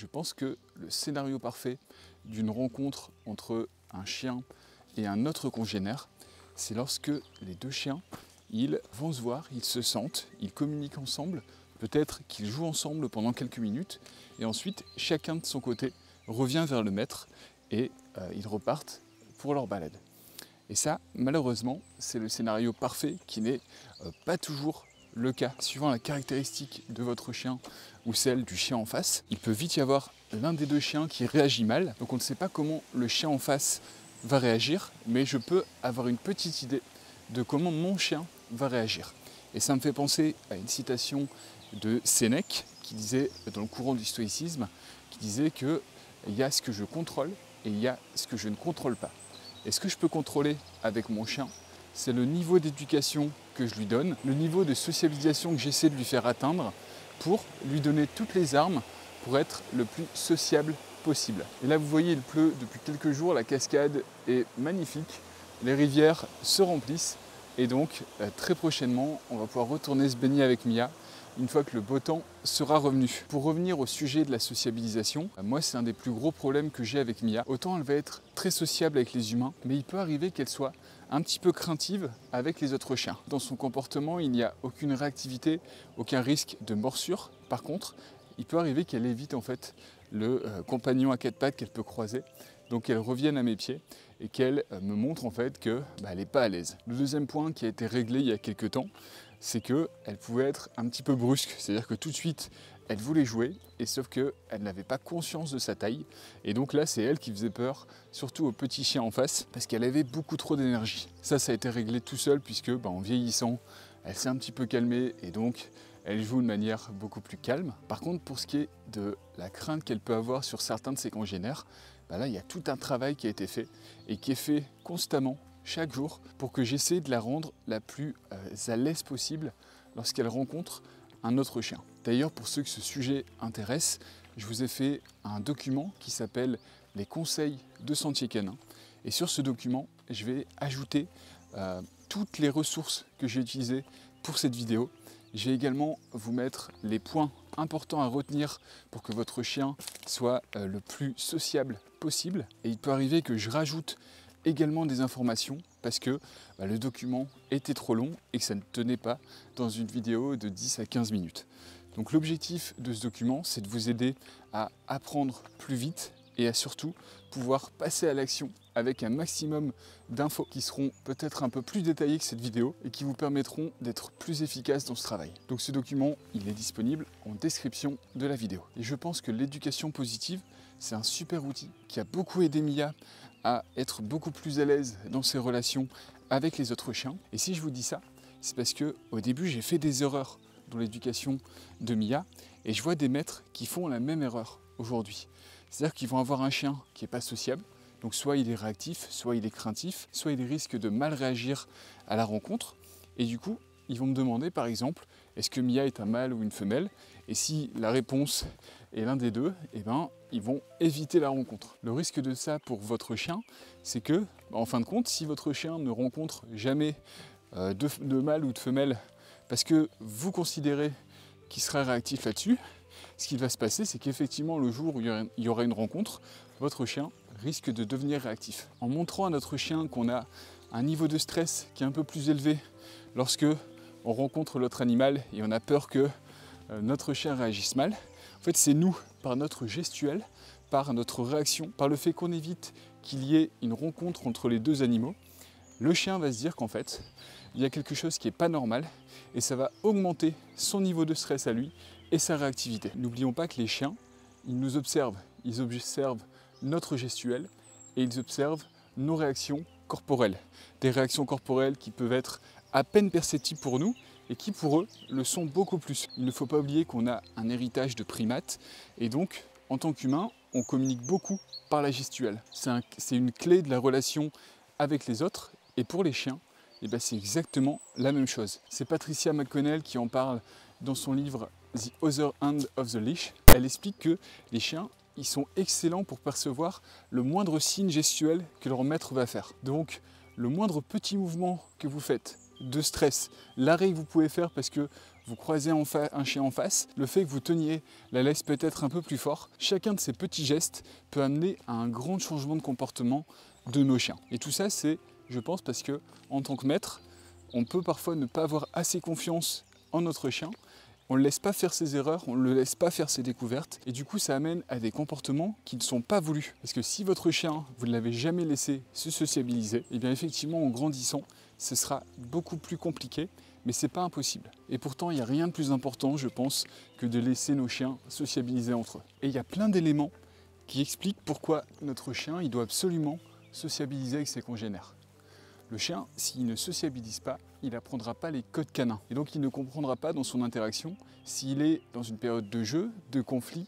Je pense que le scénario parfait d'une rencontre entre un chien et un autre congénère, c'est lorsque les deux chiens, ils vont se voir, ils se sentent, ils communiquent ensemble, peut-être qu'ils jouent ensemble pendant quelques minutes, et ensuite chacun de son côté revient vers le maître et ils repartent pour leur balade. Et ça, malheureusement, c'est le scénario parfait qui n'est pas toujours le cas. Suivant la caractéristique de votre chien ou celle du chien en face, il peut vite y avoir l'un des deux chiens qui réagit mal. Donc on ne sait pas comment le chien en face va réagir, mais je peux avoir une petite idée de comment mon chien va réagir. Et ça me fait penser à une citation de Sénèque qui disait, dans le courant du stoïcisme, qui disait qu'il y a ce que je contrôle et il y a ce que je ne contrôle pas. Et ce que je peux contrôler avec mon chien, c'est le niveau d'éducation que je lui donne, le niveau de socialisation que j'essaie de lui faire atteindre pour lui donner toutes les armes pour être le plus sociable possible. Et là, vous voyez, il pleut depuis quelques jours, la cascade est magnifique, les rivières se remplissent et donc très prochainement, on va pouvoir retourner se baigner avec Mia une fois que le beau temps sera revenu. Pour revenir au sujet de la sociabilisation, moi c'est un des plus gros problèmes que j'ai avec Mia. Autant elle va être très sociable avec les humains, mais il peut arriver qu'elle soit un petit peu craintive avec les autres chiens. Dans son comportement, il n'y a aucune réactivité, aucun risque de morsure. Par contre, il peut arriver qu'elle évite en fait le compagnon à quatre pattes qu'elle peut croiser. Donc qu'elle revienne à mes pieds et qu'elle me montre en fait qu'elle n'est pas à l'aise. Le deuxième point qui a été réglé il y a quelques temps, c'est qu'elle pouvait être un petit peu brusque, c'est-à-dire que tout de suite, elle voulait jouer, et sauf qu'elle n'avait pas conscience de sa taille. Et donc là, c'est elle qui faisait peur, surtout au petit chien en face, parce qu'elle avait beaucoup trop d'énergie. Ça a été réglé tout seul, puisque en vieillissant, elle s'est un petit peu calmée, et donc elle joue de manière beaucoup plus calme. Par contre, pour ce qui est de la crainte qu'elle peut avoir sur certains de ses congénères, là, il y a tout un travail qui a été fait, et qui est fait constamment, chaque jour, pour que j'essaie de la rendre la plus à l'aise possible lorsqu'elle rencontre un autre chien. D'ailleurs, pour ceux que ce sujet intéresse, je vous ai fait un document qui s'appelle « Les conseils de Sentier Canin ». Et sur ce document, je vais ajouter toutes les ressources que j'ai utilisées pour cette vidéo. Je vais également vous mettre les points importants à retenir pour que votre chien soit le plus sociable possible. Et il peut arriver que je rajoute également des informations parce que le document était trop long et que ça ne tenait pas dans une vidéo de 10 à 15 minutes. Donc l'objectif de ce document, c'est de vous aider à apprendre plus vite et à surtout pouvoir passer à l'action avec un maximum d'infos qui seront peut-être un peu plus détaillées que cette vidéo et qui vous permettront d'être plus efficace dans ce travail. Donc ce document, il est disponible en description de la vidéo. Et je pense que l'éducation positive, c'est un super outil qui a beaucoup aidé Mia à être beaucoup plus à l'aise dans ses relations avec les autres chiens. Et si je vous dis ça, c'est parce que au début, j'ai fait des erreurs dans l'éducation de Mia et je vois des maîtres qui font la même erreur aujourd'hui. C'est-à-dire qu'ils vont avoir un chien qui n'est pas sociable, donc soit il est réactif, soit il est craintif, soit il risque de mal réagir à la rencontre. Et du coup, ils vont me demander par exemple, est-ce que Mia est un mâle ou une femelle? Et si la réponse est l'un des deux, ils vont éviter la rencontre. Le risque de ça pour votre chien, c'est que, en fin de compte, si votre chien ne rencontre jamais de mâle ou de femelle, parce que vous considérez qu'il sera réactif là-dessus, ce qui va se passer, c'est qu'effectivement, le jour où il y aura une rencontre, votre chien risque de devenir réactif. En montrant à notre chien qu'on a un niveau de stress qui est un peu plus élevé lorsque on rencontre l'autre animal et on a peur que notre chien réagisse mal, en fait, c'est nous, par notre gestuelle, par notre réaction, par le fait qu'on évite qu'il y ait une rencontre entre les deux animaux, le chien va se dire qu'en fait, il y a quelque chose qui n'est pas normal et ça va augmenter son niveau de stress à lui et sa réactivité. N'oublions pas que les chiens, ils nous observent. Ils observent notre gestuelle et ils observent nos réactions corporelles. Des réactions corporelles qui peuvent être à peine perceptibles pour nous et qui pour eux le sont beaucoup plus. Il ne faut pas oublier qu'on a un héritage de primates et donc en tant qu'humain, on communique beaucoup par la gestuelle. C'est une clé de la relation avec les autres et pour les chiens, c'est exactement la même chose. C'est Patricia McConnell qui en parle dans son livre The Other End of the Leash. Elle explique que les chiens, ils sont excellents pour percevoir le moindre signe gestuel que leur maître va faire. Donc, le moindre petit mouvement que vous faites de stress, l'arrêt que vous pouvez faire parce que vous croisez un chien en face, le fait que vous teniez la laisse peut-être un peu plus fort, chacun de ces petits gestes peut amener à un grand changement de comportement de nos chiens. Et tout ça, c'est, je pense, parce que en tant que maître, on peut parfois ne pas avoir assez confiance en notre chien. On ne le laisse pas faire ses erreurs, on ne le laisse pas faire ses découvertes. Et du coup, ça amène à des comportements qui ne sont pas voulus. Parce que si votre chien, vous ne l'avez jamais laissé se sociabiliser, et bien effectivement, en grandissant, ce sera beaucoup plus compliqué, mais ce n'est pas impossible. Et pourtant, il n'y a rien de plus important, je pense, que de laisser nos chiens sociabiliser entre eux. Et il y a plein d'éléments qui expliquent pourquoi notre chien, il doit absolument sociabiliser avec ses congénères. Le chien, s'il ne sociabilise pas, il n'apprendra pas les codes canins. Et donc il ne comprendra pas dans son interaction s'il est dans une période de jeu, de conflit,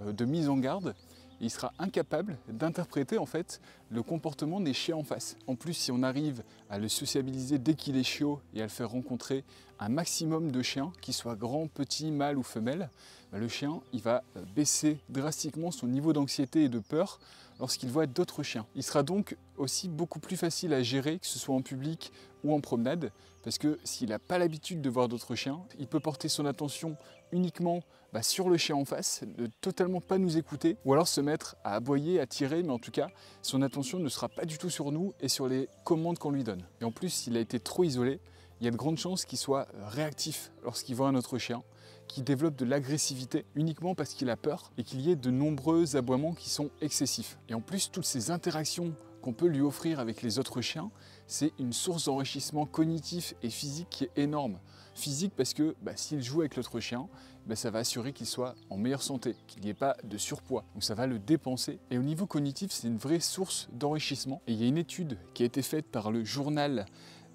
de mise en garde. Et il sera incapable d'interpréter en fait le comportement des chiens en face. En plus, si on arrive à le sociabiliser dès qu'il est chiot et à le faire rencontrer un maximum de chiens, qu'ils soient grands, petits, mâles ou femelles, le chien il va baisser drastiquement son niveau d'anxiété et de peur lorsqu'il voit d'autres chiens. Il sera donc aussi beaucoup plus facile à gérer, que ce soit en public ou en promenade, parce que s'il n'a pas l'habitude de voir d'autres chiens, il peut porter son attention uniquement sur le chien en face, ne totalement pas nous écouter, ou alors se mettre à aboyer, à tirer, mais en tout cas, son attention ne sera pas du tout sur nous et sur les commandes qu'on lui donne. Et en plus, s'il a été trop isolé, il y a de grandes chances qu'il soit réactif lorsqu'il voit un autre chien, qui développe de l'agressivité uniquement parce qu'il a peur et qu'il y ait de nombreux aboiements qui sont excessifs. Et en plus, toutes ces interactions qu'on peut lui offrir avec les autres chiens, c'est une source d'enrichissement cognitif et physique qui est énorme. Physique parce que s'il joue avec l'autre chien, ça va assurer qu'il soit en meilleure santé, qu'il n'y ait pas de surpoids. Donc ça va le dépenser. Et au niveau cognitif, c'est une vraie source d'enrichissement. Et il y a une étude qui a été faite par le Journal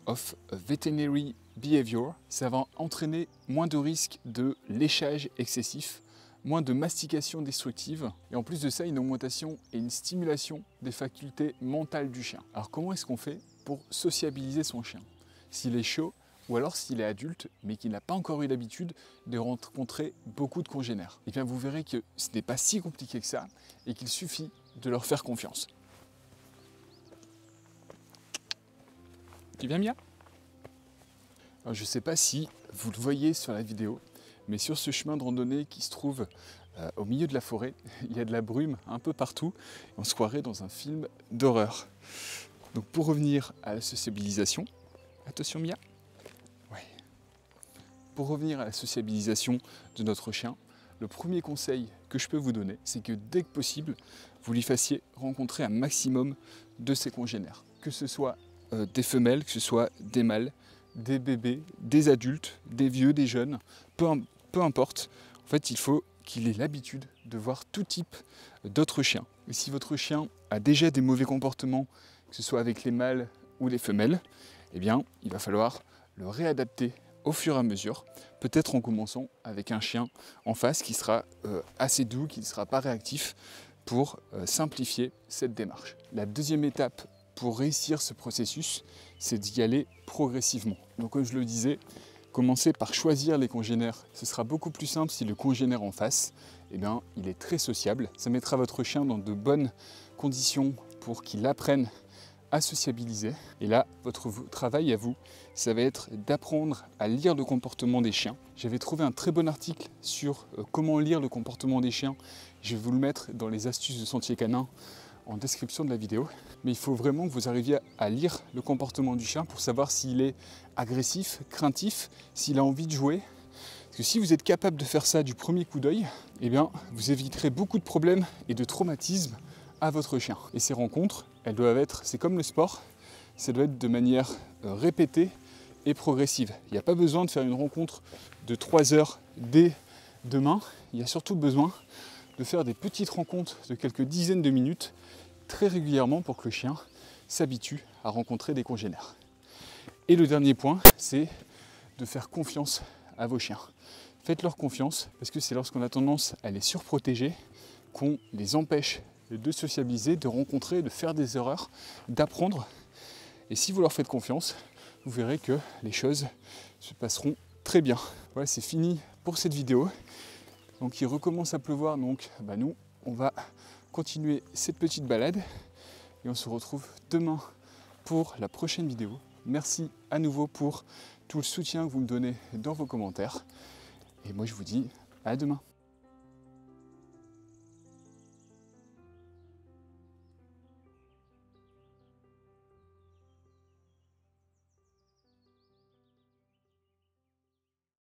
of Veterinary Behavior. Ça va entraîner moins de risques de léchage excessif, moins de mastication destructive et en plus de ça, une augmentation et une stimulation des facultés mentales du chien. Alors comment est-ce qu'on fait pour sociabiliser son chien s'il est chaud ou alors s'il est adulte mais qu'il n'a pas encore eu l'habitude de rencontrer beaucoup de congénères? Eh bien vous verrez que ce n'est pas si compliqué que ça et qu'il suffit de leur faire confiance. Tu viens, Mia? Alors, je ne sais pas si vous le voyez sur la vidéo, mais sur ce chemin de randonnée qui se trouve au milieu de la forêt, il y a de la brume un peu partout. On se croirait dans un film d'horreur. Donc pour revenir à la sociabilisation, attention Mia. Ouais. Pour revenir à la sociabilisation de notre chien, le premier conseil que je peux vous donner, c'est que dès que possible, vous lui fassiez rencontrer un maximum de ses congénères. Que ce soit des femelles, que ce soit des mâles, des bébés, des adultes, des vieux, des jeunes, peu importe. En fait, il faut qu'il ait l'habitude de voir tout type d'autres chiens. Et si votre chien a déjà des mauvais comportements, que ce soit avec les mâles ou les femelles, eh bien, il va falloir le réadapter au fur et à mesure, peut-être en commençant avec un chien en face qui sera assez doux, qui ne sera pas réactif, pour simplifier cette démarche. La deuxième étape pour réussir ce processus, c'est d'y aller progressivement. Donc comme je le disais, commencez par choisir les congénères. Ce sera beaucoup plus simple si le congénère en face, il est très sociable. Ça mettra votre chien dans de bonnes conditions pour qu'il apprenne à sociabiliser. Et là, votre travail à vous, ça va être d'apprendre à lire le comportement des chiens. J'avais trouvé un très bon article sur comment lire le comportement des chiens. Je vais vous le mettre dans les astuces de Sentier Canin en description de la vidéo. Mais il faut vraiment que vous arriviez à lire le comportement du chien pour savoir s'il est agressif, craintif, s'il a envie de jouer. Parce que si vous êtes capable de faire ça du premier coup d'œil, vous éviterez beaucoup de problèmes et de traumatismes à votre chien. Et ces rencontres, elles doivent être, c'est comme le sport, ça doit être de manière répétée et progressive. Il n'y a pas besoin de faire une rencontre de 3 heures dès demain. Il y a surtout besoin de faire des petites rencontres de quelques dizaines de minutes très régulièrement pour que le chien s'habitue à rencontrer des congénères. Et le dernier point, c'est de faire confiance à vos chiens. Faites-leur confiance parce que c'est lorsqu'on a tendance à les surprotéger qu'on les empêche de sociabiliser, de rencontrer, de faire des erreurs, d'apprendre. Et si vous leur faites confiance, vous verrez que les choses se passeront très bien. Voilà, c'est fini pour cette vidéo. Donc il recommence à pleuvoir, donc nous, on va continuer cette petite balade et on se retrouve demain pour la prochaine vidéo. Merci à nouveau pour tout le soutien que vous me donnez dans vos commentaires. Et moi je vous dis à demain.